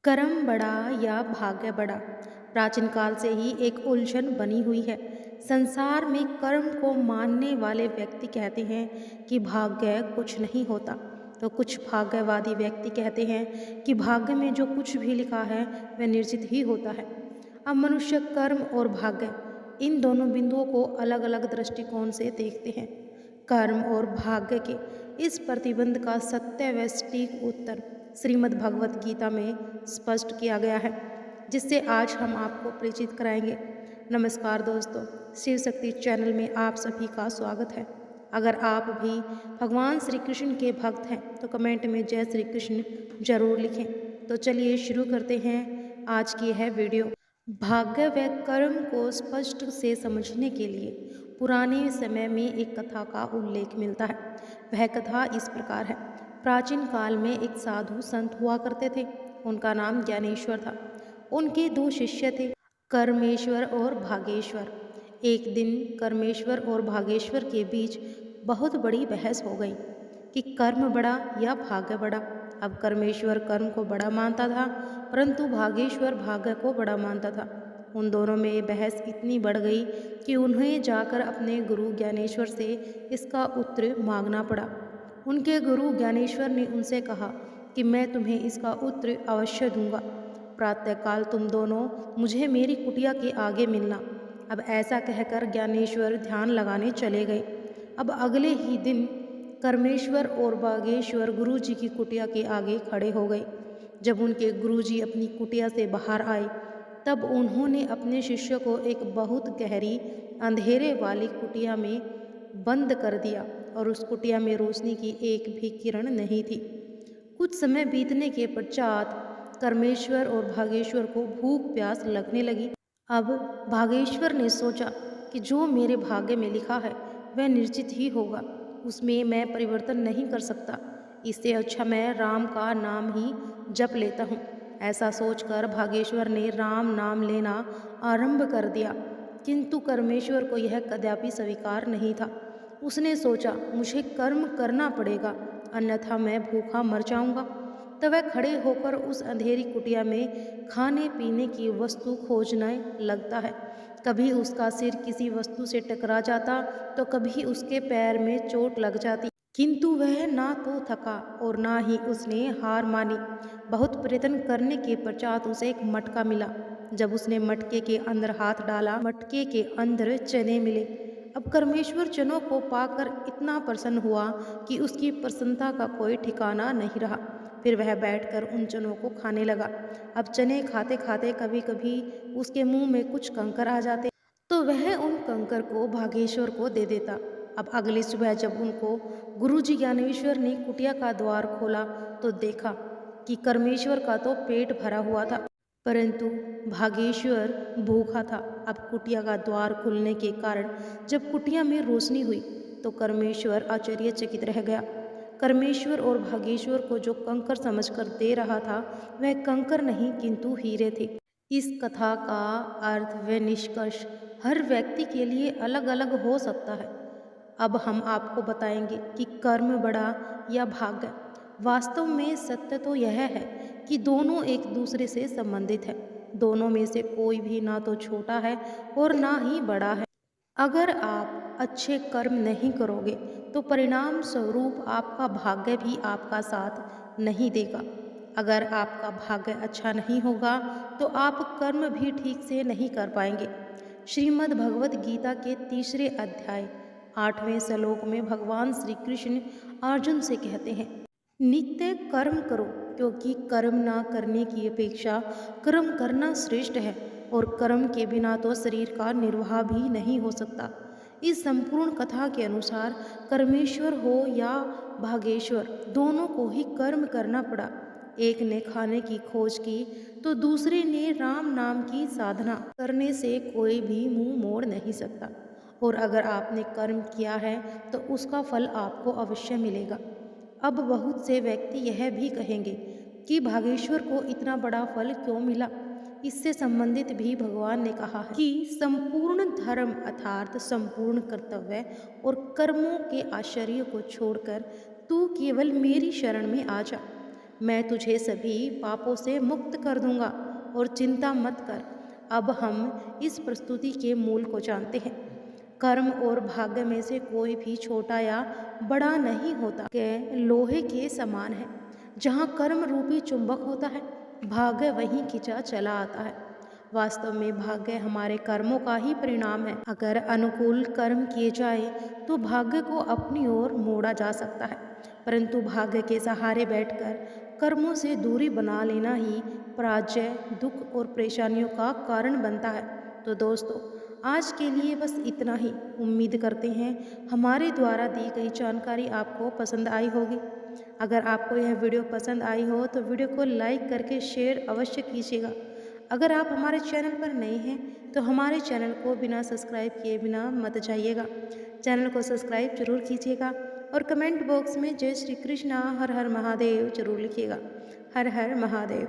कर्म बड़ा या भाग्य बड़ा, प्राचीन काल से ही एक उलझन बनी हुई है। संसार में कर्म को मानने वाले व्यक्ति कहते हैं कि भाग्य कुछ नहीं होता, तो कुछ भाग्यवादी व्यक्ति कहते हैं कि भाग्य में जो कुछ भी लिखा है वह निश्चित ही होता है। अब मनुष्य कर्म और भाग्य इन दोनों बिंदुओं को अलग अलग दृष्टिकोण से देखते हैं। कर्म और भाग्य के इस प्रतिबंध का सत्य व सटीक उत्तर श्रीमद् भगवत गीता में स्पष्ट किया गया है, जिससे आज हम आपको परिचित कराएंगे। नमस्कार दोस्तों, शिव शक्ति चैनल में आप सभी का स्वागत है। अगर आप भी भगवान श्री कृष्ण के भक्त हैं तो कमेंट में जय श्री कृष्ण जरूर लिखें। तो चलिए शुरू करते हैं आज की यह वीडियो। भाग्य व कर्म को स्पष्ट से समझने के लिए पुराने समय में एक कथा का उल्लेख मिलता है। वह कथा इस प्रकार है। प्राचीन काल में एक साधु संत हुआ करते थे। उनका नाम ज्ञानेश्वर था। उनके दो शिष्य थे, कर्मेश्वर और भागेश्वर। एक दिन कर्मेश्वर और भागेश्वर के बीच बहुत बड़ी बहस हो गई कि कर्म बड़ा या भाग्य बड़ा। अब कर्मेश्वर कर्म को बड़ा मानता था, परंतु भागेश्वर भाग्य को बड़ा मानता था। उन दोनों में बहस इतनी बढ़ गई कि उन्हें जाकर अपने गुरु ज्ञानेश्वर से इसका उत्तर मांगना पड़ा। उनके गुरु ज्ञानेश्वर ने उनसे कहा कि मैं तुम्हें इसका उत्तर अवश्य दूंगा। प्रातःकाल तुम दोनों मुझे मेरी कुटिया के आगे मिलना। अब ऐसा कहकर ज्ञानेश्वर ध्यान लगाने चले गए। अब अगले ही दिन कर्मेश्वर और बागेश्वर गुरुजी की कुटिया के आगे खड़े हो गए। जब उनके गुरुजी अपनी कुटिया से बाहर आए, तब उन्होंने अपने शिष्य को एक बहुत गहरी अंधेरे वाली कुटिया में बंद कर दिया और उस कुटिया में रोशनी की एक भी किरण नहीं थी। कुछ समय बीतने के पश्चात कर्मेश्वर और भागेश्वर को भूख प्यास लगने लगी। अब भागेश्वर ने सोचा कि जो मेरे भाग्य में लिखा है वह निश्चित ही होगा, उसमें मैं परिवर्तन नहीं कर सकता। इससे अच्छा मैं राम का नाम ही जप लेता हूँ। ऐसा सोचकर भागेश्वर ने राम नाम लेना आरंभ कर दिया, किंतु कर्मेश्वर को यह कदापि स्वीकार नहीं था। उसने सोचा मुझे कर्म करना पड़ेगा, अन्यथा मैं भूखा मर जाऊंगा। तब वह खड़े होकर उस अंधेरी कुटिया में खाने पीने की वस्तु खोजने लगता है। कभी उसका सिर किसी वस्तु से टकरा जाता तो कभी उसके पैर में चोट लग जाती, किंतु वह ना तो थका और ना ही उसने हार मानी। बहुत प्रयत्न करने के पश्चात उसे एक मटका मिला। जब उसने मटके के अंदर हाथ डाला, मटके के अंदर चने मिले। अब कर्मेश्वर चनों को पाकर इतना प्रसन्न हुआ कि उसकी प्रसन्नता का कोई ठिकाना नहीं रहा। फिर वह बैठकर उन चनों को खाने लगा। अब चने खाते खाते कभी कभी उसके मुंह में कुछ कंकर आ जाते, तो वह उन कंकर को भागेश्वर को दे देता। अब अगली सुबह जब उनको गुरुजी ज्ञानेश्वर ने कुटिया का द्वार खोला तो देखा कि कर्मेश्वर का तो पेट भरा हुआ था, परंतु भागेश्वर भूखा था। अब कुटिया का द्वार खुलने के कारण जब कुटिया में रोशनी हुई तो कर्मेश्वर आश्चर्यचकित रह गया। कर्मेश्वर और भागेश्वर को जो कंकर समझकर दे रहा था वह कंकर नहीं किंतु हीरे थे। इस कथा का अर्थ व निष्कर्ष हर व्यक्ति के लिए अलग अलग हो सकता है। अब हम आपको बताएंगे कि कर्म बड़ा या भाग्य। वास्तव में सत्य तो यह है कि दोनों एक दूसरे से संबंधित है। दोनों में से कोई भी ना तो छोटा है और ना ही बड़ा है। अगर आप अच्छे कर्म नहीं करोगे तो परिणाम स्वरूप आपका भाग्य भी आपका साथ नहीं देगा। अगर आपका भाग्य अच्छा नहीं होगा तो आप कर्म भी ठीक से नहीं कर पाएंगे। श्रीमद् भगवत गीता के तीसरे अध्याय 8वें श्लोक में भगवान श्री कृष्ण अर्जुन से कहते हैं, नित्य कर्म करो, क्योंकि कर्म ना करने की अपेक्षा कर्म करना श्रेष्ठ है और कर्म के बिना तो शरीर का निर्वाह भी नहीं हो सकता। इस संपूर्ण कथा के अनुसार कर्मेश्वर हो या भागेश्वर, दोनों को ही कर्म करना पड़ा। एक ने खाने की खोज की तो दूसरे ने राम नाम की साधना करने से कोई भी मुंह मोड़ नहीं सकता। और अगर आपने कर्म किया है तो उसका फल आपको अवश्य मिलेगा। अब बहुत से व्यक्ति यह भी कहेंगे कि भागेश्वर को इतना बड़ा फल क्यों मिला। इससे संबंधित भी भगवान ने कहा है कि संपूर्ण धर्म अर्थात संपूर्ण कर्तव्य और कर्मों के आश्चर्य को छोड़कर तू केवल मेरी शरण में आ जा। मैं तुझे सभी पापों से मुक्त कर दूंगा और चिंता मत कर। अब हम इस प्रस्तुति के मूल को जानते हैं। कर्म और भाग्य में से कोई भी छोटा या बड़ा नहीं होता, के लोहे के समान है। जहाँ कर्म रूपी चुंबक होता है, भाग्य वहीं खिंचा चला आता है। वास्तव में भाग्य हमारे कर्मों का ही परिणाम है। अगर अनुकूल कर्म किए जाए तो भाग्य को अपनी ओर मोड़ा जा सकता है, परंतु भाग्य के सहारे बैठकर कर्मों से दूरी बना लेना ही पराजय, दुख और परेशानियों का कारण बनता है। तो दोस्तों, आज के लिए बस इतना ही। उम्मीद करते हैं हमारे द्वारा दी गई जानकारी आपको पसंद आई होगी। अगर आपको यह वीडियो पसंद आई हो तो वीडियो को लाइक करके शेयर अवश्य कीजिएगा। अगर आप हमारे चैनल पर नए हैं तो हमारे चैनल को बिना सब्सक्राइब किए बिना मत जाइएगा। चैनल को सब्सक्राइब जरूर कीजिएगा और कमेंट बॉक्स में जय श्री कृष्णा हर हर महादेव जरूर लिखिएगा। हर हर महादेव।